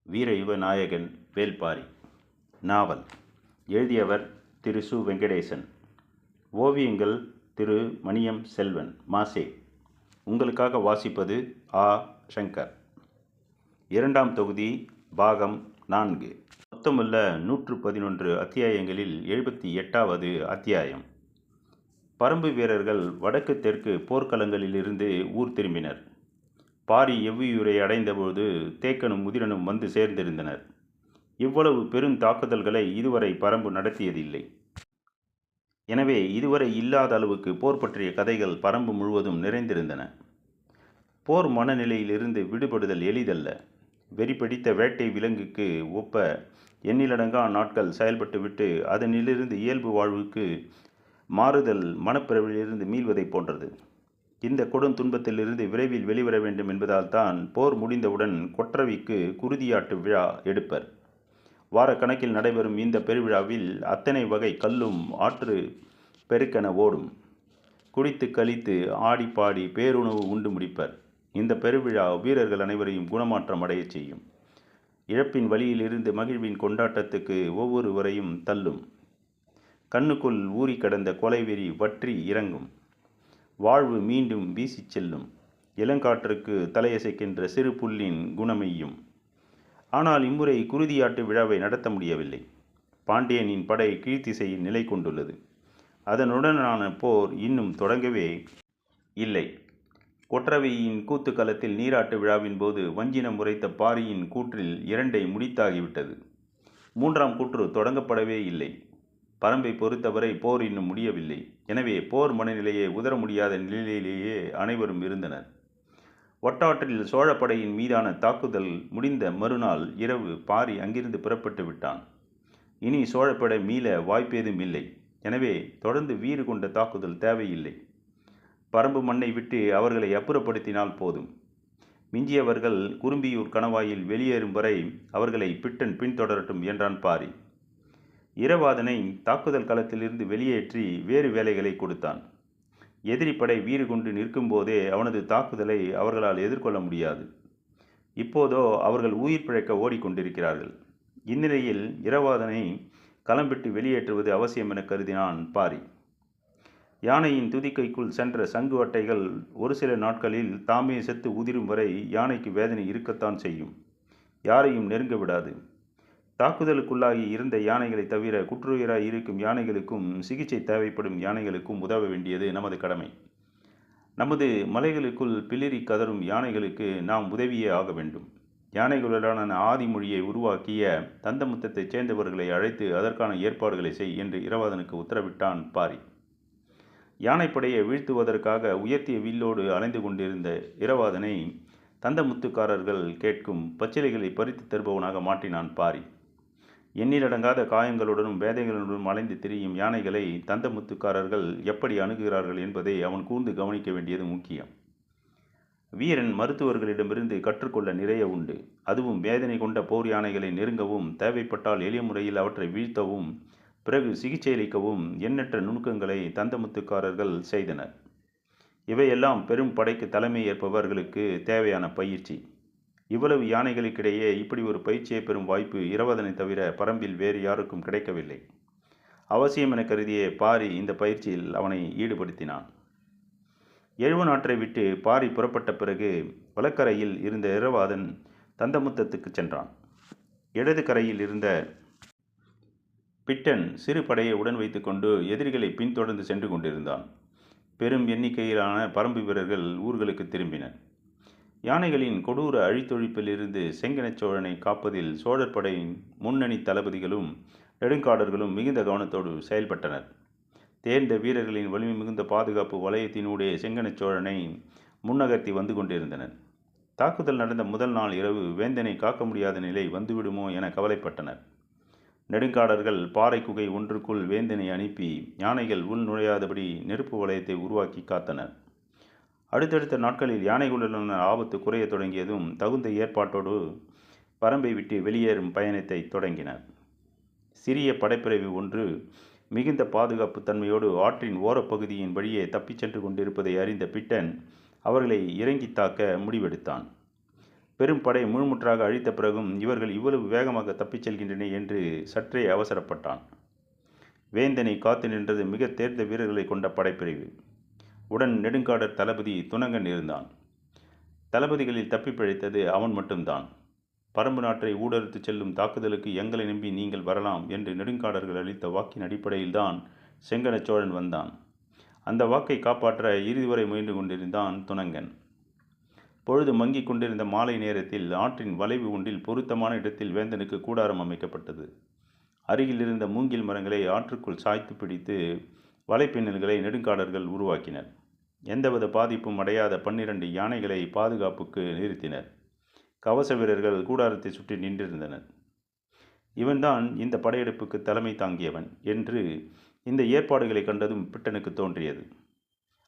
வீர யுக நாயகன் வேல்பாரி. நாவல். எழுதியவர் திரு சு. வெங்கடேசன். ஓவியங்கள் திரு மணியம் செல்வன் மாசே. உங்களுக்காக வாசிப்பது ஆ. சங்கர். இரண்டாம் தொகுதி, பாகம் 4. மொத்தமுள்ள 111 அத்தியாயங்களில் 78வது அத்தியாயம். பரம்பு வீரர்கள் வடக்கு தெற்கு போர்க்களங்களிலிருந்து ஊர் திரும்பினர். பாரி எவ்வியூரை அடைந்தபோது தேக்கனும் முதிரனும் வந்து சேர்ந்திருந்தனர். இவ்வளவு பெரும் தாக்குதல்களை இதுவரை பரம்பு நடத்தியதில்லை. எனவே இதுவரை இல்லாத அளவுக்கு போர் பற்றிய கதைகள் பரம்பு முழுவதும் நிறைந்திருந்தன. போர் மனநிலையிலிருந்து விடுபடுதல் எளிதல்ல. வெறி பிடித்த வேட்டை விலங்குக்கு ஒப்ப எண்ணிலடங்கா நாட்கள் செயல்பட்டுவிட்டு அதனிலிருந்து இயல்பு வாழ்வுக்கு மாறுதல் மனப்பிறவிலிருந்து மீள்வதைப் போன்றது. இந்த கொடும் துன்பத்திலிருந்து விரைவில் வெளிவர வேண்டும் என்பதால் தான் போர் முடிந்தவுடன் கொற்றவைக்கு குருதியாட்டு விழா எடுப்பர். வாரக்கணக்கில் நடைபெறும் இந்த பெருவிழாவில் அத்தனை வகை கல்லும் ஆற்று பெருக்கென ஓடும். குடித்து கழித்து ஆடி பாடி பேருணவு உண்டு முடிப்பர். இந்த பெருவிழா வீரர்கள் அனைவரையும் குணமாற்றம் அடையச் செய்யும். இழப்பின் வழியிலிருந்து மகிழ்வின் கொண்டாட்டத்துக்கு ஒவ்வொருவரையும் தள்ளும். கண்ணுக்குள் ஊறி கடந்த கொலைவெறி வற்றி இறங்கும். வாழ்வு மீண்டும் வீசிச் செல்லும். இளங்காற்றுக்கு தலையசைக்கின்ற சிறு புல்லின் குணமையும். ஆனால் இம்முறை குருதியாட்டு விழாவை நடத்த முடியவில்லை. பாண்டியனின் படை கீழ்த்திசையில் நிலை கொண்டுள்ளது. அதனுடனான போர் இன்னும் தொடங்கவே இல்லை. கொற்றவையின் கூத்துக்களத்தில் நீராட்டு விழாவின் போது வஞ்சினம் உரைத்த பாரியின் கூற்றில் 2 முடித்தாகிவிட்டது. 3ஆம் கூற்று தொடங்கப்படவே இல்லை. பரம்பை பொறுத்தவரை போர் இன்னும் முடியவில்லை. எனவே போர் மனநிலையை உதர முடியாத நிலையிலேயே அனைவரும் இருந்தனர். ஒட்டாற்றில் சோழப்படையின் மீதான தாக்குதல் முடிந்த மறுநாள் இரவு பாரி அங்கிருந்து புறப்பட்டு விட்டான். இனி சோழப்படை மீள வாய்ப்பேதும் இல்லை. எனவே தொடர்ந்து வீறு கொண்ட தாக்குதல் தேவையில்லை. பரம்பு மண்ணை விட்டு அவர்களை அப்புறப்படுத்தினால் போதும். மிஞ்சியவர்கள் குறும்பியூர் கணவாயில் வெளியேறும் வரை அவர்களை பிட்டன் பின்தொடரட்டும் என்றான் பாரி. இரவாதனை தாக்குதல் களத்திலிருந்து வெளியேற்றி வேறு வேலைகளை கொடுத்தான். எதிரி படை வீறு கொண்டு நிற்கும் போதே அவனது தாக்குதலை அவர்களால் எதிர்கொள்ள முடியாது. இப்போதோ அவர்கள் உயிர் பிழைக்க ஓடிக்கொண்டிருக்கிறார்கள். இந்நிலையில் இரவாதனை களம்பிட்டு வெளியேற்றுவது அவசியம் என கருதினான் பாரி. யானையின் துதிக்கைக்குள் சென்ற சங்கு அட்டைகள் ஒரு சில நாட்களில் தாமே செத்து உதிரும் வரை யானைக்கு வேதனை இருக்கத்தான் செய்யும். யாரையும் நெருங்க விடாது. தாக்குதலுக்குள்ளாகி இருந்த யானைகளை தவிர குற்றுயிராய் இருக்கும் யானைகளுக்கும் சிகிச்சை தேவைப்படும் யானைகளுக்கும் உதவ வேண்டியது நமது கடமை. நமது மலைகளுக்குள் பிளிரி கதரும் யானைகளுக்கு நாம் உதவியே ஆக வேண்டும். யானைகளுடனான ஆதி மொழியை உருவாக்கிய தந்தமுத்தத்தைச் சேர்ந்தவர்களை அழைத்து அதற்கான ஏற்பாடுகளை செய் என்று இரவாதனுக்கு உத்தரவிட்டான் பாரி. யானைப்படையை வீழ்த்துவதற்காக உயர்த்திய வில்லோடு அலைந்து கொண்டிருந்த இரவாதனை தந்தமுத்துக்காரர்கள் கேட்கும் பச்சிலைகளை பறித்து தருபவனாக மாற்றினான் பாரி. எண்ணிலடங்காத காயங்களுடனும் வேதைகளுடனும் அலைந்து திரியும் யானைகளை தந்தமுத்துக்காரர்கள் எப்படி அணுகுகிறார்கள் என்பதை அவன் கூர்ந்து கவனிக்க வேண்டியது முக்கியம். வீரன் மருத்துவர்களிடமிருந்து கற்றுக்கொள்ள நிறைய உண்டு. அதுவும் வேதனை கொண்ட போர் யானைகளை நெருங்கவும் தேவைப்பட்டால் எளிய முறையில் அவற்றை வீழ்த்தவும் பிறகு சிகிச்சையளிக்கவும் எண்ணற்ற நுணுக்கங்களை தந்தமுத்துக்காரர்கள் செய்தனர். இவையெல்லாம் பெரும் படைக்கு தலைமை ஏற்பவர்களுக்கு தேவையான பயிற்சி. இவ்வளவு யானைகளுக்கிடையே இப்படி ஒரு பயிற்சியை பெறும் வாய்ப்பு இரவாதனை தவிர பரம்பில் வேறு யாருக்கும் கிடைக்கவில்லை. அவசியம் என கருதிய பாரி இந்த பயிற்சியில் அவனை ஈடுபடுத்தினான். எழுவனாற்றை விட்டு பாரி புறப்பட்ட பிறகு வலக்கரையில் இருந்த இரவாதன் தந்தமுத்தத்துக்கு சென்றான். இடது கரையில் இருந்த பிட்டன் சிறு படையை உடன் வைத்துக்கொண்டு எதிரிகளை பின்தொடர்ந்து சென்று கொண்டிருந்தான். பெரும் எண்ணிக்கையிலான பரம்பு வீரர்கள் ஊர்களுக்கு திரும்பினர். யானைகளின் கொடூர அழித்தொழிப்பிலிருந்து செங்கனச் சோழனை காப்பதில் சோழர் படையின் முன்னணி தளபதிகளும் நெடுங்காடர்களும் மிகுந்த கவனத்தோடு செயல்பட்டனர். தேர்ந்த வீரர்களின் வலிமை மிகுந்த பாதுகாப்பு வலயத்தினூடே செங்கனச் சோழனை முன்னகர்த்தி வந்து கொண்டிருந்தனர். தாக்குதல் நடந்த முதல் நாள் இரவு வேந்தனை காக்க முடியாத நிலை வந்துவிடுமோ என கவலைப்பட்டனர். நெடுங்காடர்கள் பாறை குகை ஒன்றுக்குள் வேந்தனை அனுப்பி யானைகள் உள் நுழையாதபடி நெருப்பு வலயத்தை உருவாக்கி காத்தனர். அடுத்தடுத்த நாட்களில் யானைகளுடனான ஆபத்து குறைய தொடங்கியதும் தகுந்த ஏற்பாட்டோடு பரம்பை விட்டு வெளியேறும் பயணத்தை தொடங்கினர். சிறிய படைப்பிரிவு ஒன்று மிகுந்த பாதுகாப்பு தன்மையோடு ஆற்றின் ஓரப்பகுதியின் வழியே தப்பிச் சென்று கொண்டிருப்பதை அறிந்த பிட்டன் அவர்களை இறங்கி தாக்க முடிவெடுத்தான். பெரும் படை முழுமுற்றாக அழித்த பிறகும் இவர்கள் இவ்வளவு வேகமாக தப்பிச் செல்கின்றன என்று சற்றே அவசரப்பட்டான். வேந்தனை காத்து நின்றது மிக தேர்ந்த வீரர்களை கொண்ட படைப்பிரிவு. உடன் நெடுங்காடர் தளபதி துணங்கன் இருந்தான். தளபதிகளில் தப்பி பிழைத்தது அவன் மட்டும்தான். பரம்பு நாட்டை ஊடறுத்து செல்லும் தாக்குதலுக்கு எங்களை நம்பி நீங்கள் வரலாம் என்று நெடுங்காடர்கள் அளித்த வாக்கின் அடிப்படையில்தான் செங்கன சோழன் வந்தான். அந்த வாக்கை காப்பாற்ற இறுதி வரை முயன்று கொண்டிருந்தான் துணங்கன். பொழுது மங்கிக் கொண்டிருந்த மாலை நேரத்தில் ஆற்றின் வளைவு ஒன்றில் பொருத்தமான இடத்தில் வேந்தனுக்கு கூடாரம் அமைக்கப்பட்டது. அருகில் இருந்த மூங்கில் மரங்களை ஆற்றுக்குள் சாய்த்து பிடித்து வலைப்பின்னல்களை நெடுங்காடர்கள் உருவாக்கினர். எந்தவித பாதிப்பும் அடையாத 12 யானைகளை பாதுகாப்புக்கு நிறுத்தினர். கவச வீரர்கள் கூடாரத்தை சுற்றி நின்றிருந்தனர். இவன்தான் இந்த படையெடுப்புக்கு தலைமை தாங்கியவன் என்று இந்த ஏற்பாடுகளை கண்டதும் பிட்டனுக்கு தோன்றியது.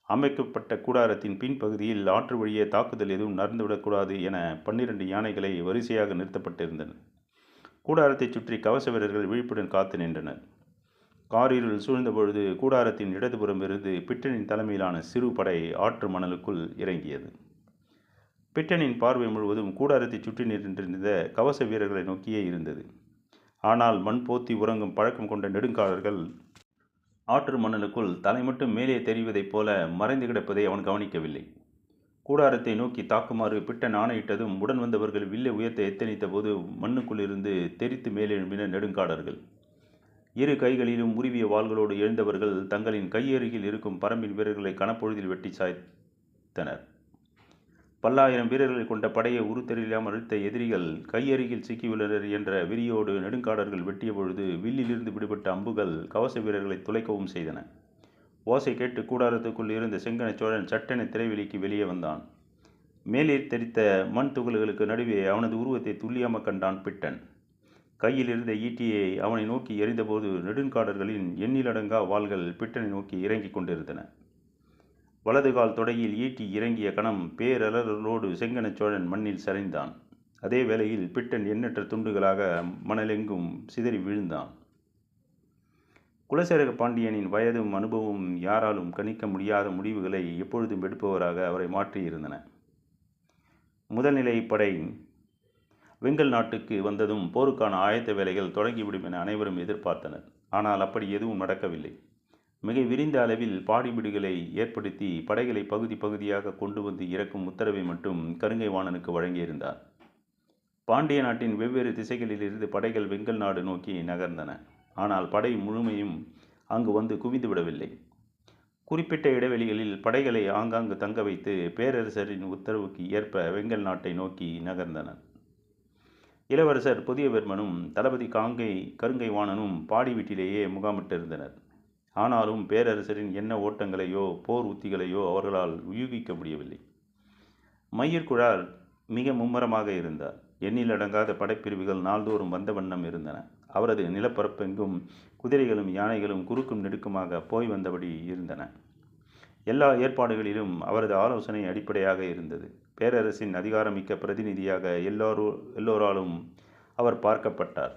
அமைக்கப்பட்ட கூடாரத்தின் பின்பகுதியில் ஆற்று வழியே தாக்குதல் எதுவும் நடந்துவிடக்கூடாது என 12 யானைகளை வரிசையாக நிறுத்தப்பட்டிருந்தன. கூடாரத்தை சுற்றி கவச வீரர்கள் விழிப்புடன் காத்து நின்றனர். காரிருள் சூழ்ந்த பொழுது கூடாரத்தின் இடதுபுறம் இருந்து பிட்டனின் தலைமையிலான சிறு படை ஆற்று மணலுக்குள் இறங்கியது. பிட்டனின் பார்வை முழுவதும் கூடாரத்தை சுற்றி நின்றிருந்த கவச வீரர்களை நோக்கியே இருந்தது. ஆனால் மண் போத்தி உறங்கும் பழக்கம் கொண்ட நெடுங்காடர்கள் ஆற்று மணலுக்குள் தலை மட்டும் மேலே தெரிவதைப் போல மறைந்து கிடப்பதை அவன் கவனிக்கவில்லை. கூடாரத்தை நோக்கி தாக்குமாறு பிட்டன் ஆணையிட்டதும் உடன் வந்தவர்கள் வில்லை உயர்த்த எத்தனித்த போது மண்ணுக்குள் இருந்து தெரித்து மேலெழும்பின நெடுங்காடர்கள். இரு கைகளிலும் உருவிய வாள்களோடு எழுந்தவர்கள் தங்களின் கையருகில் இருக்கும் பரம்பின் வீரர்களை கனப்பொழுதில் வெட்டி சாய்த்தனர். பல்லாயிரம் வீரர்களை கொண்ட படையை உருத்தெரியாமல் அழுத்த எதிரிகள் கையருகில் சிக்கியுள்ளனர் என்ற வெறியோடு நெடுங்காடர்கள் வெட்டிய பொழுது வில்லிலிருந்து விடுபட்ட அம்புகள் கவச வீரர்களை துளைக்கவும் செய்தன. ஓசை கேட்டு கூடாரத்துக்குள் இருந்த செங்கன சோழன் சட்டென திரைவெளிக்கு வெளியே வந்தான். மேலே தெரித்த மண் துகள்களுக்கு நடுவே அவனது உருவத்தை துல்லியமாக கண்டான் பிட்டன். கையில் இருந்த ஈட்டியை அவனை நோக்கி எறிந்தபோது நெடுங்காடர்களின் எண்ணிலடங்கா வாள்கள் பிட்டனை நோக்கி இறங்கிக் கொண்டிருந்தன. வலதுகால் தொடையில் ஈட்டி இறங்கிய கணம் பேரலரோடு செங்கன சோழன் மண்ணில் சரிந்தான். அதே வேளையில் பிட்டன் எண்ணற்ற துண்டுகளாக மணலெங்கும் சிதறி விழுந்தான். குலசேகர பாண்டியனின் வயதும் அனுபவமும் யாராலும் கணிக்க முடியாத முடிவுகளை எப்பொழுதும் எடுப்பவராக அவரை மாற்றியிருந்தன. முதல்நிலை படை வெங்கல் நாட்டுக்கு வந்ததும் போருக்கான ஆயத்த வேலைகள் தொடங்கிவிடும் என அனைவரும் எதிர்பார்த்தனர். ஆனால் அப்படி எதுவும் நடக்கவில்லை. மிக விரிந்த அளவில் பாடிபிடுகளை ஏற்படுத்தி படைகளை பகுதி பகுதியாக கொண்டு வந்து இறக்கும் உத்தரவை மட்டும் கருங்கை வாணனுக்கு வழங்கியிருந்தார். பாண்டிய நாட்டின் வெவ்வேறு திசைகளில் இருந்து படைகள் வெங்கல் நாடு நோக்கி நகர்ந்தன. ஆனால் படை முழுமையும் அங்கு வந்து குவிந்து விடவில்லை. குறிப்பிட்ட இடைவெளிகளில் படைகளை ஆங்காங்கு தங்க வைத்து பேரரசரின் உத்தரவுக்கு ஏற்ப வெங்கல் நாட்டை நோக்கி நகர்ந்தனர். இளவரசர் புதியவர்மனும் தளபதி கருங்கை வாணனும் பாடி வீட்டிலேயே முகாமிட்டிருந்தனர். ஆனாலும் பேரரசரின் எண்ண ஓட்டங்களையோ போர் உத்திகளையோ அவர்களால் யூகிக்க முடியவில்லை. மயிர்குழார் மிக மும்முரமாக இருந்தார். எண்ணிலடங்காத படைப்பிரிவுகள் நாள்தோறும் வந்த வண்ணம் இருந்தன. அவரது நிலப்பரப்பெங்கும் குதிரைகளும் யானைகளும் குறுக்கும் நெடுக்குமாக போய் வந்தபடி இருந்தன. எல்லா ஏற்பாடுகளிலும் அவரது ஆலோசனை அடிப்படையாக இருந்தது. பேரரசின் அதிகாரமிக்க பிரதிநிதியாக எல்லோராலும் அவர் பார்க்கப்பட்டார்.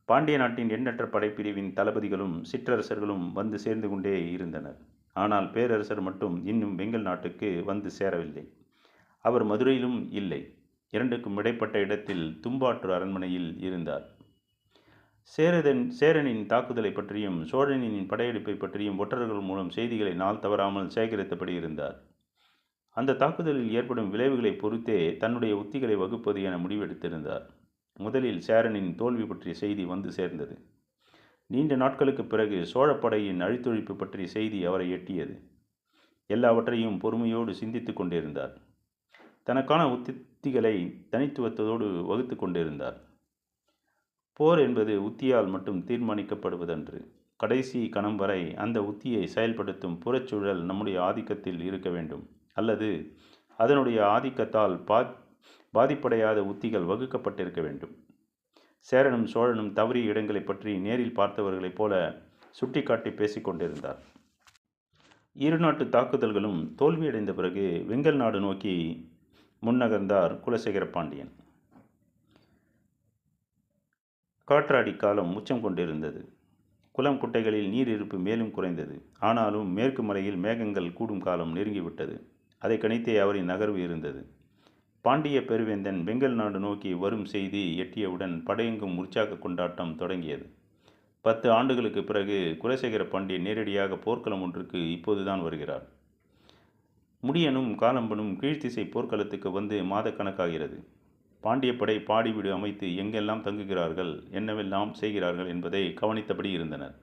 பாண்டிய நாட்டின் எண்ணற்ற படைப்பிரிவின் தளபதிகளும் சிற்றரசர்களும் வந்து சேர்ந்து கொண்டே இருந்தனர். ஆனால் பேரரசர் மட்டும் இன்னும் வெங்கல் நாட்டுக்கு வந்து சேரவில்லை. அவர் மதுரையிலும் இல்லை. இரண்டுக்கும் இடைப்பட்ட இடத்தில் தும்பாற்று அரண்மனையில் இருந்தார். சேரனின் தாக்குதலை பற்றியும் சோழனின் படையெடுப்பை பற்றியும் ஒற்றர்கள் மூலம் செய்திகளை நாள் தவறாமல் சேகரித்தபடி இருந்தார். அந்த தாக்குதலில் ஏற்படும் விளைவுகளை பொறுத்தே தன்னுடைய உத்திகளை வகுப்பது என முடிவெடுத்திருந்தார். முதலில் சேரனின் தோல்வி பற்றிய செய்தி வந்து சேர்ந்தது. நீண்ட நாட்களுக்கு பிறகு சோழப்படையின் அழித்தொழிப்பு பற்றிய செய்தி அவரை எட்டியது. எல்லாவற்றையும் பொறுமையோடு சிந்தித்து கொண்டிருந்தார். தனக்கான உத்திகளை தனித்துவத்தோடு வகுத்து கொண்டிருந்தார். போர் என்பது உத்தியால் மட்டும் தீர்மானிக்கப்படுவதன்று. கடைசி கணம் வரை அந்த உத்தியை செயல்படுத்தும் புறச்சூழல் நம்முடைய ஆதிக்கத்தில் இருக்க வேண்டும். அல்லது அதனுடைய ஆதிக்கத்தால் பாதிப்படையாத உத்திகள் வகுக்கப்பட்டிருக்க வேண்டும். சேரனும் சோழனும் தவறிய இடங்களை பற்றி நேரில் பார்த்தவர்களைப் போல சுட்டிக்காட்டி பேசிக்கொண்டிருந்தார். இரு நாட்டு தாக்குதல்களும் தோல்வியடைந்த பிறகு வெங்கல் நாடு நோக்கி முன்னகர்ந்தார் குலசேகர பாண்டியன். காற்றாடி காலம் உச்சம் கொண்டிருந்தது. குளம் குட்டைகளில் நீர் இருப்பு மேலும் குறைந்தது. ஆனாலும் மேற்கு மலையில் மேகங்கள் கூடும் காலம் நெருங்கிவிட்டது. அதை கணித்தே அவரின் நகர்வு இருந்தது. பாண்டிய பெருவேந்தன் வெங்கல் நாடு நோக்கி வரும் செய்தி எட்டியவுடன் படையெங்கும் உற்சாக கொண்டாட்டம் தொடங்கியது. 10 ஆண்டுகளுக்கு பிறகு குலசேகர பாண்டியன் நேரடியாக போர்க்களம் ஒன்றுக்கு இப்போதுதான் வருகிறார். முடியனும் காலம்பனும் கீழ்த்திசை போர்க்களத்துக்கு வந்து மாதக்கணக்காகிறது. பாண்டிய படை பாடிவிடு அமைத்து எங்கெல்லாம் தங்குகிறார்கள், என்னவெல்லாம் செய்கிறார்கள் என்பதை கவனித்தபடி இருந்தனர்.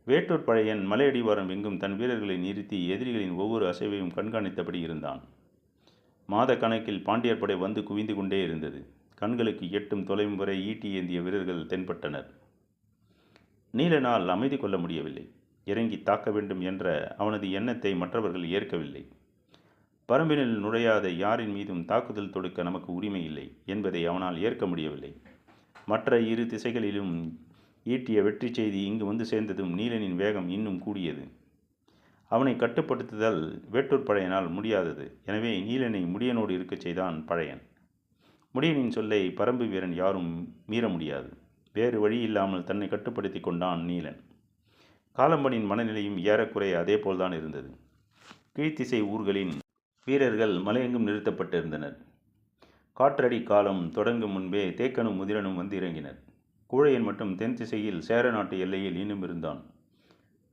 வேட்டூர் பழையன் மலையடிவாரம் எங்கும் தன் வீரர்களை நிறுத்தி எதிரிகளின் ஒவ்வொரு அசைவையும் கண்காணித்தபடி இருந்தான். மாத கணக்கில் பாண்டியர் படை வந்து குவிந்து கொண்டே இருந்தது. கண்களுக்கு எட்டும் தொலைவும் வரை ஈட்டி ஏந்திய வீரர்கள் தென்பட்டனர். நீலனால் அமைதி கொள்ள முடியவில்லை. இறங்கி தாக்க வேண்டும் என்ற அவனது எண்ணத்தை மற்றவர்கள் ஏற்கவில்லை. பரம்பினில் நுழையாத யாரின் மீதும் தாக்குதல் தொடுக்க நமக்கு உரிமை இல்லை என்பதை அவனால் ஏற்க முடியவில்லை. மற்ற இரு திசைகளிலும் ஈட்டிய வெற்றி செய்தி இங்கு வந்து சேர்ந்ததும் நீலனின் வேகம் இன்னும் கூடியது. அவனை கட்டுப்படுத்துதல் வேட்டூர் பழையனால் முடியாதது. எனவே நீலனை முடியனோடு இருக்கச் செய்தான் பழையன். முடியனின் சொல்லை பரம்பு வீரன் யாரும் மீற முடியாது. வேறு வழி இல்லாமல் தன்னை கட்டுப்படுத்தி கொண்டான் நீலன். காலம்பனின் மனநிலையும் ஏறக்குறைய அதே போல்தான் இருந்தது. கீழ்த்திசை ஊர்களின் வீரர்கள் மலையெங்கும் நிறுத்தப்பட்டிருந்தனர். காற்றடி காலம் தொடங்கும் முன்பே தேக்கனும் முதிரனும் வந்து இறங்கினர். கூழையன் மட்டும் தென் திசையில் சேர நாட்டு எல்லையில் இன்னும் இருந்தான்.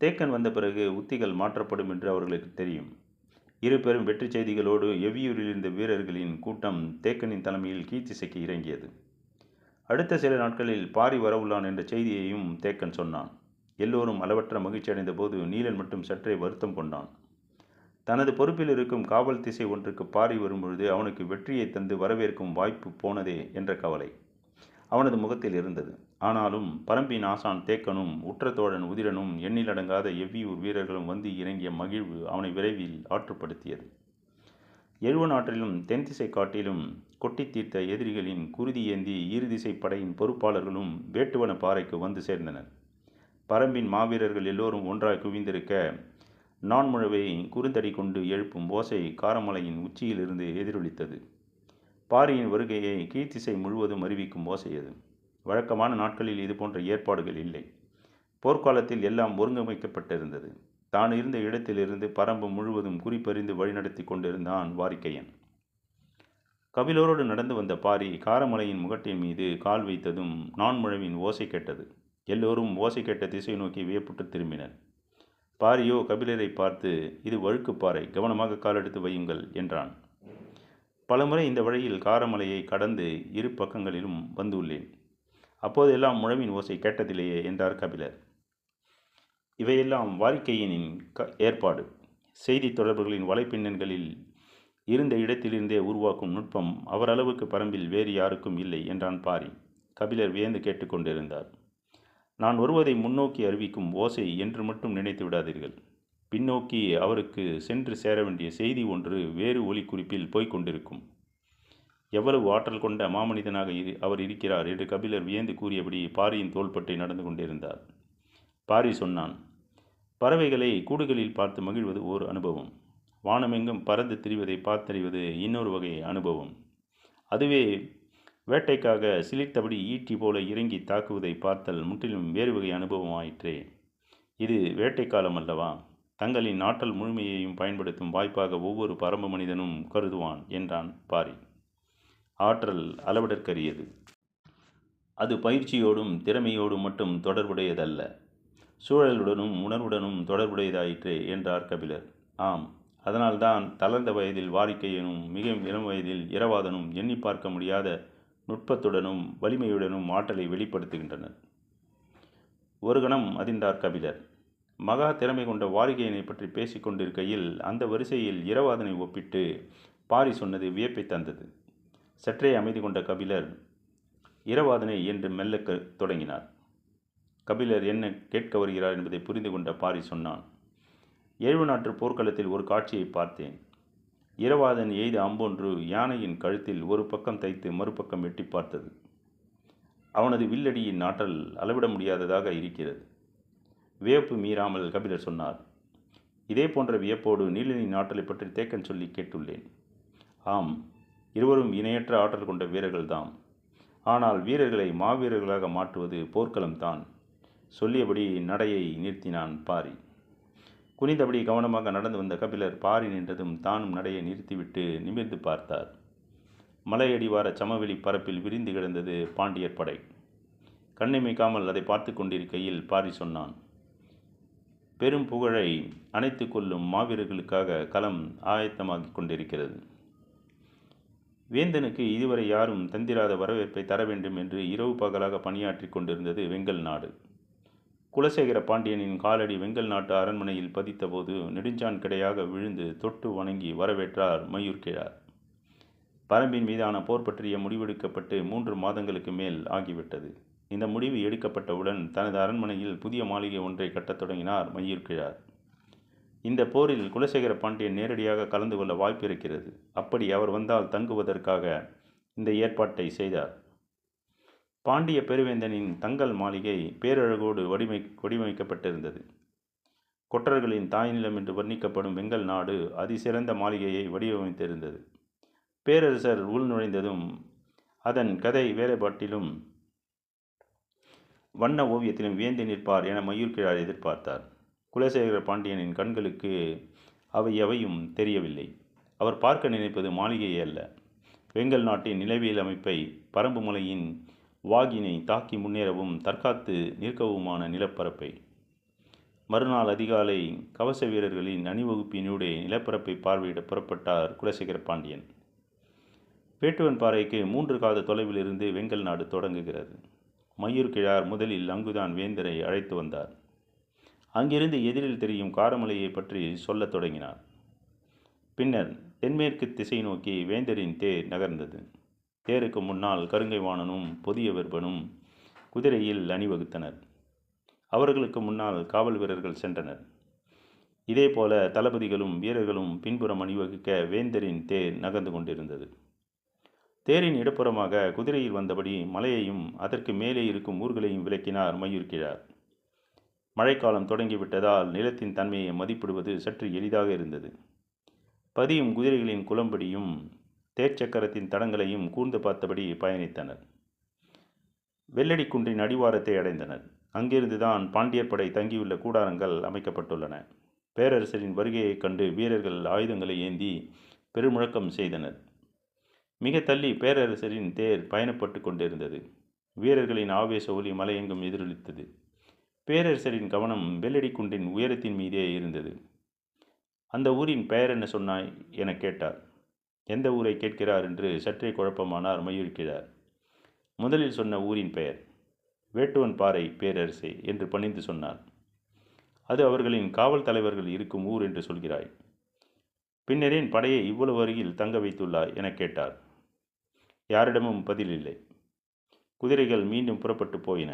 தேக்கன் வந்த பிறகு உத்திகள் மாற்றப்படும் என்று அவர்களுக்கு தெரியும். இரு பெரும் வெற்றி செய்திகளோடு எவ்வியூரில் இருந்த வீரர்களின் கூட்டம் தேக்கனின் தலைமையில் கீழ்த்திசைக்கு இறங்கியது. அடுத்த சில நாட்களில் பாரி வரவுள்ளான் என்ற செய்தியையும் தேக்கன் சொன்னான். எல்லோரும் அளவற்ற மகிழ்ச்சி அடைந்த போது நீலன் மட்டும் சற்றே வருத்தம் கொண்டான். தனது பொறுப்பில் இருக்கும் காவல் திசை ஒன்றுக்கு பாரி வரும்பொழுது அவனுக்கு வெற்றியை தந்து வரவேற்கும் வாய்ப்பு போனதே என்ற கவலை அவனது முகத்தில் இருந்தது. ஆனாலும் பரம்பின் ஆசான் தேக்கனும் உற்ற தோழன் உதிரனும் எண்ணிலடங்காத எவ்வியூர் வீரர்களும் வந்து இறங்கிய மகிழ்வு அவனை விரைவில் ஆற்றுப்படுத்தியது. எழுவ நாட்டிலும் தென் திசை காட்டிலும் கொட்டி தீர்த்த எதிரிகளின் குருதி ஏந்தி இருதிசை படையின் பொறுப்பாளர்களும் வேட்டுவன பாறைக்கு வந்து சேர்ந்தனர். பரம்பின் மாவீரர்கள் எல்லோரும் ஒன்றாய் குவிந்திருக்க நான்முழவை குறுந்தடி கொண்டு எழுப்பும் ஓசை காரமலையின் உச்சியிலிருந்து எதிரொலித்தது. பாரியின் வருகையை கீழ்த்திசை முழுவதும் அறிவிக்கும் ஓசை அது. வழக்கமான நாட்களில் இதுபோன்ற ஏற்பாடுகள் இல்லை. போர்க்காலத்தில் எல்லாம் ஒருங்கமைக்கப்பட்டிருந்தது. தான் இருந்த இடத்திலிருந்து பரம்பு முழுவதும் குறிப்பறிந்து வழிநடத்தி கொண்டிருந்தான் வாரிக்கையன். கபிலரோடு நடந்து வந்த பாரி காரமலையின் முகட்டின் மீது கால் வைத்ததும் நான்முழவின் ஓசை கேட்டது. எல்லோரும் ஓசை கேட்ட திசை நோக்கி வியப்புற்று திரும்பினர். பாரியோ கபிலரை பார்த்து, இது வழுக்குப்பாறை, கவனமாக காலெடுத்து வையுங்கள் என்றான். பலமுறை இந்த வழியில் காரமலையை கடந்து இரு பக்கங்களிலும் வந்துள்ளேன். அப்போதெல்லாம் முழவின் ஓசை கேட்டதில்லையே என்றார் கபிலர். இவையெல்லாம் வாரிக்கையனின் ஏற்பாடு. செய்தி தொடர்புகளின் வலைப்பின்னல்களில் இருந்த இடத்திலிருந்தே உருவாக்கும் நுட்பம் அவரளவுக்கு பரம்பில் வேறு யாருக்கும் இல்லை என்றான் பாரி. கபிலர் வியந்து கேட்டுக்கொண்டிருந்தார். நான் வருவதை முன்னோக்கி அறிவிக்கும் ஓசை என்று மட்டும் நினைத்து விடாதீர்கள். பின்னோக்கி அவருக்கு சென்று சேர வேண்டிய செய்தி ஒன்று வேறு ஒலி குறிப்பில் போய்கொண்டிருக்கும். எவ்வளவு ஆற்றல் கொண்ட மாமனிதனாக அவர் இருக்கிறார் என்று கபிலர் வியந்து கூறியபடி பாரியின் தோள்பட்டை நடந்து கொண்டிருந்தார். பாரி சொன்னான், பறவைகளை கூடுகளில் பார்த்து மகிழ்வது ஓர் அனுபவம். வானமெங்கும் பறந்து திரிவதை பார்த்தறிவது இன்னொரு வகை அனுபவம். அதுவே வேட்டைக்காக சிலிர்த்தபடி ஈட்டி போல இறங்கி தாக்குவதை பார்த்தல் முற்றிலும் வேறு வகை அனுபவம் ஆயிற்றே. இது வேட்டை காலம் அல்லவா? தங்களின் ஆற்றல் முழுமையையும் பயன்படுத்தும் வாய்ப்பாக ஒவ்வொரு பரம்பு மனிதனும் கருதுவான் என்றான் பாரி. ஆற்றல் அளவிடற்கரியது. அது பயிற்சியோடும் திறமையோடும் மட்டும் தொடர்புடையதல்ல, சூழலுடனும் உணர்வுடனும் தொடர்புடையதாயிற்றே என்றார் கபிலர். ஆம், அதனால்தான் தளர்ந்த வயதில் வாரிக்கையனும் மிக இளம் வயதில் இரவாதனும் எண்ணி பார்க்க முடியாத நுட்பத்துடனும் வலிமையுடனும் ஆற்றலை வெளிப்படுத்துகின்றனர். ஒரு கணம் அதிர்ந்தார் கபிலர். மகா திறமை கொண்ட வாரிகையனை பற்றி பேசிக் கொண்டிருக்கையில் அந்த வரிசையில் இரவாதனை ஒப்பிட்டு பாரி சொன்னது வியப்பை தந்தது. சற்றே அமைதி கொண்ட கபிலர் இரவாதனை என்று மெல்ல தொடங்கினார். கபிலர் என்ன கேட்க வருகிறார் என்பதை புரிந்து கொண்ட பாரி சொன்னான். எழுவ நாட்டு போர்க்களத்தில் ஒரு காட்சியை பார்த்தேன். இரவாதன் எய்த அம்பொன்று யானையின் கழுத்தில் ஒரு பக்கம் தைத்து மறுபக்கம் எட்டி பார்த்தது. அவனது வில்லடியின் ஆற்றல் அளவிட முடியாததாக இருக்கிறது. வியப்பு மீறாமல் கபிலர் சொன்னார். இதே போன்ற வியப்போடு நீலனின் ஆற்றலை பற்றி தேக்கன் சொல்லி கேட்டுள்ளேன். ஆம், இருவரும் இணையற்ற ஆற்றல் கொண்ட வீரர்கள்தாம். ஆனால் வீரர்களை மாவீரர்களாக மாற்றுவது போர்க்களம்தான். சொல்லியபடி நடையை நிறுத்தினான் பாரி. குனிந்தபடி கவனமாக நடந்து வந்த கபிலர் பாரி நின்றதும் தானும் நடையை நிறுத்திவிட்டு நிமிர்ந்து பார்த்தார். மலையடிவார சமவெளி பரப்பில் விரிந்து கிடந்தது பாண்டியர் படை. கண்ணிமைக்காமல் அதை பார்த்து கொண்டிருக்கையில் பாரி சொன்னான், பெரும் புகழை அணைத்து கொள்ளும் மாவீரர்களுக்காக களம் ஆயத்தமாகிக் கொண்டிருக்கிறது. வேந்தனுக்கு இதுவரை யாரும் தந்திராத வரவேற்பை தர வேண்டும் என்று இரவு பகலாக பணியாற்றி கொண்டிருந்தது வெங்கல் நாடு. குலசேகர பாண்டியனின் காலடி வெங்கல் நாட்டு அரண்மனையில் பதித்தபோது நெடுஞ்சான் கிடையாக விழுந்து தொட்டு வணங்கி வரவேற்றார் மயூர்கிழார். பரம்பின் மீதான போர் பற்றிய முடிவெடுக்கப்பட்டு 3 மாதங்களுக்கு மேல் ஆகிவிட்டது. இந்த முடிவு எடுக்கப்பட்டவுடன் தனது அரண்மனையில் புதிய மாளிகை ஒன்றை கட்டத் தொடங்கினார் மயூர்கிழார். இந்த போரில் குலசேகர பாண்டியன் நேரடியாக கலந்து கொள்ள வாய்ப்பு இருக்கிறது. அப்படி அவர் வந்தால் தங்குவதற்காக இந்த ஏற்பாட்டை செய்தார். பாண்டிய பெருவேந்தனின் தங்கல் மாளிகை பேரழகோடு வடிவமைக்கப்பட்டிருந்தது. கொற்றர்களின் தாய்நிலம் என்று வர்ணிக்கப்படும் வெங்கல் நாடு அதிசிறந்த மாளிகையை வடிவமைத்திருந்தது. பேரரசர் உள் நுழைந்ததும் அதன் கதை வேலைப்பாட்டிலும் வண்ண ஓவியத்திலும் வியந்து நிற்பார் என மயூர்கிழார் எதிர்பார்த்தார். குலசேகர பாண்டியனின் கண்களுக்கு அவை எவையும் தெரியவில்லை. அவர் பார்க்க நினைப்பது மாளிகையே அல்ல, வெங்கல் நாட்டின் நிலவியல் அமைப்பை, பரம்பு மலையின் வாகினை தாக்கி முன்னேறவும் தற்காத்து நிற்கவுமான நிலப்பரப்பை. மறுநாள் அதிகாலை கவச வீரர்களின் அணிவகுப்பினூடே நிலப்பரப்பை பார்வையிட புறப்பட்டார் குலசேகர பாண்டியன். வேட்டுவன் பாறைக்கு 3 காத தொலைவில் இருந்து வெங்கல் நாடு தொடங்குகிறது. மயூர்கிழார் முதலில் அங்குதான் வேந்தரை அழைத்து வந்தார். அங்கிருந்து எதிரில் தெரியும் காரமலையை பற்றி சொல்லத் தொடங்கினார். பின்னர் தென்மேற்கு திசை நோக்கி வேந்தரின் தேர் நகர்ந்தது. தேருக்கு முன்னால் கருங்கை வாணனும் பொதிய வெற்பனும் குதிரையில் அணிவகுத்தனர். அவர்களுக்கு முன்னால் காவல் வீரர்கள் சென்றனர். இதேபோல தளபதிகளும் வீரர்களும் பின்புறம் அணிவகுக்க வேந்தரின் தேர் நகர்ந்து கொண்டிருந்தது. தேரின் இடப்புறமாக குதிரையில் வந்தபடி மலையையும் அதற்கு மேலே இருக்கும் ஊர்களையும் விளக்கினார் மயூர்கிழார். மழைக்காலம் தொடங்கிவிட்டதால் நிலத்தின் தன்மையை மதிப்பிடுவது சற்று எளிதாக இருந்தது. பதியும் குதிரைகளின் குளம்படியும் தேர்ச்சக்கரத்தின் தடங்களையும் கூர்ந்து பார்த்தபடி பயணித்தனர். வெள்ளடி குன்றின் அடிவாரத்தை அடைந்தனர். அங்கிருந்துதான் பாண்டியர் படை தங்கியுள்ள கூடாரங்கள் அமைக்கப்பட்டுள்ளன. பேரரசரின் வருகையைக் கண்டு வீரர்கள் ஆயுதங்களை ஏந்தி பெருமுழக்கம் செய்தனர். மிக தள்ளி பேரரசரின் தேர் பயணப்பட்டு கொண்டிருந்தது. வீரர்களின் ஆவேச ஒலி மலையெங்கும் எதிரொலித்தது. பேரரசரின் கவனம் வெள்ளடி குன்றின் உயரத்தின் மீதே இருந்தது. அந்த ஊரின் பெயர் என்ன சொன்னாய் என கேட்டார். எந்த ஊரை கேட்கிறார் என்று சற்றே குழப்பமானார் மயூர்கிழார். முதலில் சொன்ன ஊரின் பெயர் வேட்டுவன் பாறை பேரரசே என்று பணிந்து சொன்னார். அது அவர்களின் காவல் தலைவர்கள் இருக்கும் ஊர் என்று சொல்கிறாய். பின்னரேன் படையை இவ்வளவு அருகில் தங்க வைத்துள்ளாய் என கேட்டார். யாரிடமும் பதில் இல்லை. குதிரைகள் மீண்டும் புறப்பட்டு போயின.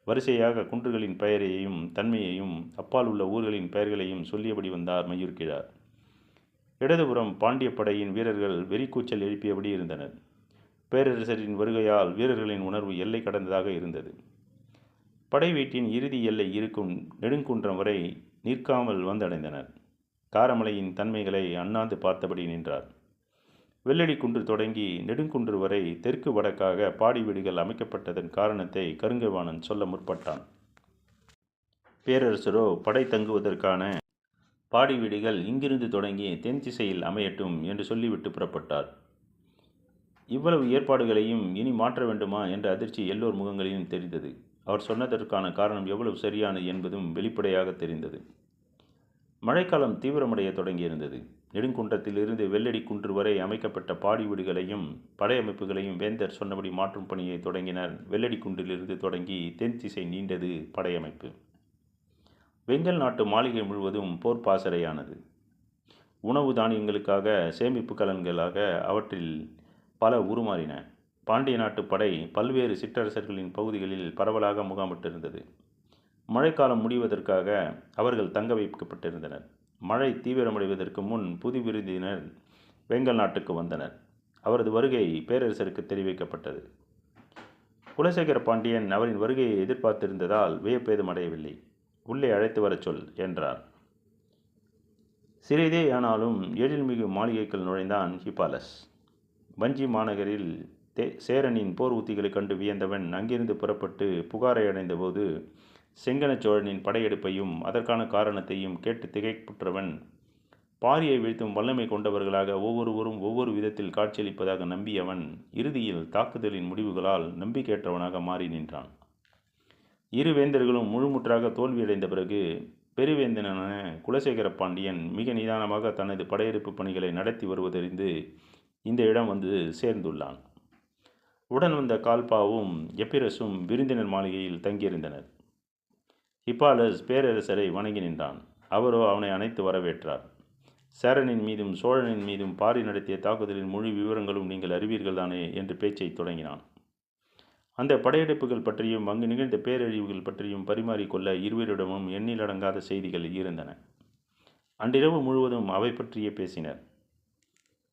வரிசையாக குன்றுகளின் பெயரையும் தன்மையையும் அப்பால் உள்ள ஊர்களின் பெயர்களையும் சொல்லியபடி வந்தார் மயூர்கிழார். இடதுபுறம் பாண்டிய படையின் வீரர்கள் வெறிக்கூச்சல் எழுப்பியபடி இருந்தனர். பேரரசரின் வருகையால் வீரர்களின் உணர்வு எல்லை கடந்ததாக இருந்தது. படை வீட்டின் இறுதி எல்லை இருக்கும் நெடுங்குன்றம் வரை நிற்காமல் வந்தடைந்தனர். காரமலையின் தன்மைகளை அண்ணாந்து பார்த்தபடி நின்றார். வெள்ளடி குன்று தொடங்கி நெடுங்குன்று வரை தெற்கு வடக்காக பாடி வீடுகள் அமைக்கப்பட்டதன் காரணத்தை கருங்கைவாணன் சொல்ல முற்பட்டான். பேரரசரோ படை தங்குவதற்கான பாடி வீடுகள் இங்கிருந்து தொடங்கி தென் திசையில் அமையட்டும் என்று சொல்லிவிட்டு புறப்பட்டார். இவ்வளவு ஏற்பாடுகளையும் இனி மாற்ற வேண்டுமா என்ற அதிர்ச்சி எல்லோர் முகங்களிலும் தெரிந்தது. அவர் சொன்னதற்கான காரணம் எவ்வளவு சரியானது என்பதும் வெளிப்படையாக தெரிந்தது. மழைக்காலம் தீவிரமடைய தொடங்கியிருந்தது. நெடுங்குன்றத்திலிருந்து வெள்ளடி குன்று வரை அமைக்கப்பட்ட பாடி வீடுகளையும் படையமைப்புகளையும் வேந்தர் சொன்னபடி மாற்றும் பணியை தொடங்கினர். வெள்ளடி குன்றிலிருந்து தொடங்கி தென் திசை நீண்டது படையமைப்பு. வெங்கல் நாட்டு மாளிகை முழுவதும் போர் பாசறையானது. உணவு தானியங்களுக்காக சேமிப்பு கலன்களாக அவற்றில் பல உருமாறின. பாண்டிய நாட்டு படை பல்வேறு சிற்றரசர்களின் பகுதிகளில் பரவலாக முகாமிட்டிருந்தது. மழைக்காலம் முடிவதற்காக அவர்கள் தங்க வைக்கப்பட்டிருந்தனர். மழை தீவிரமடைவதற்கு முன் புது விருந்தினர் வெங்கல் நாட்டுக்கு வந்தனர். அவரது வருகை பேரரசருக்கு தெரிவிக்கப்பட்டது. குலசேகர பாண்டியன் அவரின் வருகையை எதிர்பார்த்திருந்ததால் வியப்பேதும் அடையவில்லை. உள்ளே அழைத்து வரச் சொல் என்றார். சிறிதே ஆனாலும் எழில்மிகு மாளிகைக்குள் நுழைந்தான் ஹிப்பாலஸ். வஞ்சி மாநகரில் சேரனின் போர் உத்திகளை கண்டு வியந்தவன் அங்கிருந்து புறப்பட்டு புகாரை அடைந்தபோது செங்கன சோழனின் படையெடுப்பையும் அதற்கான காரணத்தையும் கேட்டு திகைப்புற்றவன் பாரியை வீழ்த்தும் வல்லமை கொண்டவர்களாக ஒவ்வொருவரும் ஒவ்வொரு விதத்தில் காட்சியளிப்பதாக நம்பியவன் இறுதியில் தாக்குதலின் முடிவுகளால் நம்பிக்கையற்றவனாக மாறி நின்றான். இரு வேந்தர்களும் முழுமுற்றாக தோல்வியடைந்த பிறகு பெருவேந்தனான குலசேகர பாண்டியன் மிக நிதானமாக தனது படையெடுப்பு பணிகளை நடத்தி வருவதறிந்து இந்த இடம் வந்து சேர்ந்துள்ளான். உடன் வந்த கால்பாவும் எப்பிரசும் விருந்தினர் மாளிகையில் தங்கியிருந்தனர். ஹிப்பாலஸ் பேரரசரை வணங்கி நின்றான். அவரோ அவனை அணைத்து வரவேற்றார். சேரனின் மீதும் சோழனின் மீதும் பாரி நடத்திய தாக்குதலின் முழு விவரங்களும் நீங்கள் அறிவீர்கள் தானே என்று பேச்சை தொடங்கினான். அந்த படையெடுப்புகள் பற்றியும் அங்கு நிகழ்ந்த பேரழிவுகள் பற்றியும் பரிமாறிக்கொள்ள இருவரிடமும் எண்ணிலடங்காத செய்திகள் இருந்தன. அன்றிரவு முழுவதும் அவை பற்றியே பேசினர்.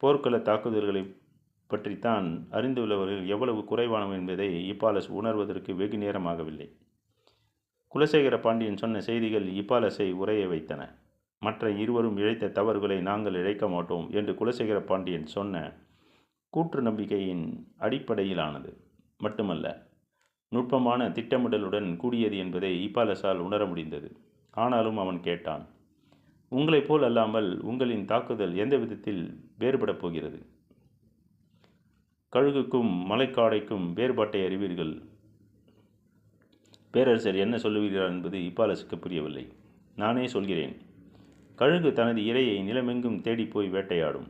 போர்க்கள தாக்குதல்களை பற்றித்தான் அறிந்துள்ளவர்கள் எவ்வளவு குறைவானவை என்பதை இப்பாலஸ் உணர்வதற்கு வெகு நேரமாகவில்லை. குலசேகர பாண்டியன் சொன்ன செய்திகள் இப்பாலஸை உறைய வைத்தன. மற்ற இருவரும் இழைத்த தவறுகளை நாங்கள் இழைக்க மாட்டோம் என்று குலசேகர பாண்டியன் சொன்ன கூற்று நம்பிக்கையின் அடிப்படையிலானது மட்டுமல்ல, நுட்பமான திட்டமிடலுடன் கூடியது என்பதை இப்பாலஸால் உணர முடிந்தது. ஆனாலும் அவன் கேட்டான், உங்களைப் போல் அல்லாமல் உங்களின் தாக்குதல் எந்த விதத்தில் வேறுபடப் போகிறது? கழுகுக்கும் மலைக்காடைக்கும் வேறுபாட்டை அறிவீர்கள். பேரரசர் என்ன சொல்லுவீர்கள் என்பது இப்பாலஸுக்கு புரியவில்லை. நானே சொல்கிறேன். கழுகு தனது இரையை நிலமெங்கும் தேடிப்போய் வேட்டையாடும்.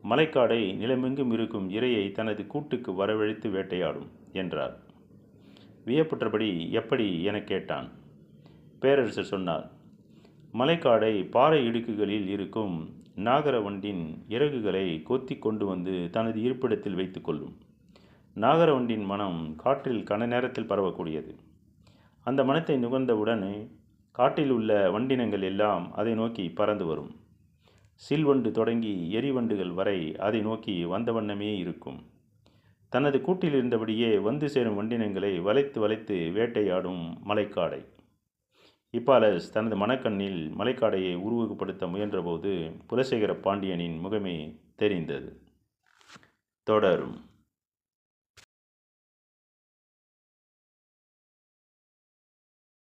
மலைக்காடை நிலமெங்கும் இருக்கும் இரையை தனது கூட்டுக்கு வரவழைத்து வேட்டையாடும் என்றார். வியப்புற்றபடி எப்படி எனக் கேட்டான். பேரரசர் சொன்னார், மலைக்காடை பாறை இடுக்குகளில் இருக்கும் நாகரவண்டின் இறகுகளை கொத்தி கொண்டு வந்து தனது இருப்பிடத்தில் வைத்து கொள்ளும். நாகரவண்டின் மனம் காற்றில் கன நேரத்தில் பரவக்கூடியது. அந்த மனத்தை நுகர்ந்தவுடனே காட்டில் உள்ள வண்டினங்கள் எல்லாம் அதை நோக்கி பறந்து வரும். சில்வண்டு தொடங்கி எரிவண்டுகள் வரை அதை நோக்கி வந்த வண்ணமே இருக்கும். தனது கூட்டில் இருந்தபடியே வந்து சேரும் வண்டினங்களை வளைத்து வளைத்து வேட்டையாடும் மலைக்காடை. இப்பாலஸ் தனது மனக்கண்ணில் மலைக்காடையை உருவகப்படுத்த முயன்றபோது குலசேகர பாண்டியனின் முகமே தெரிந்தது. தொடரும்.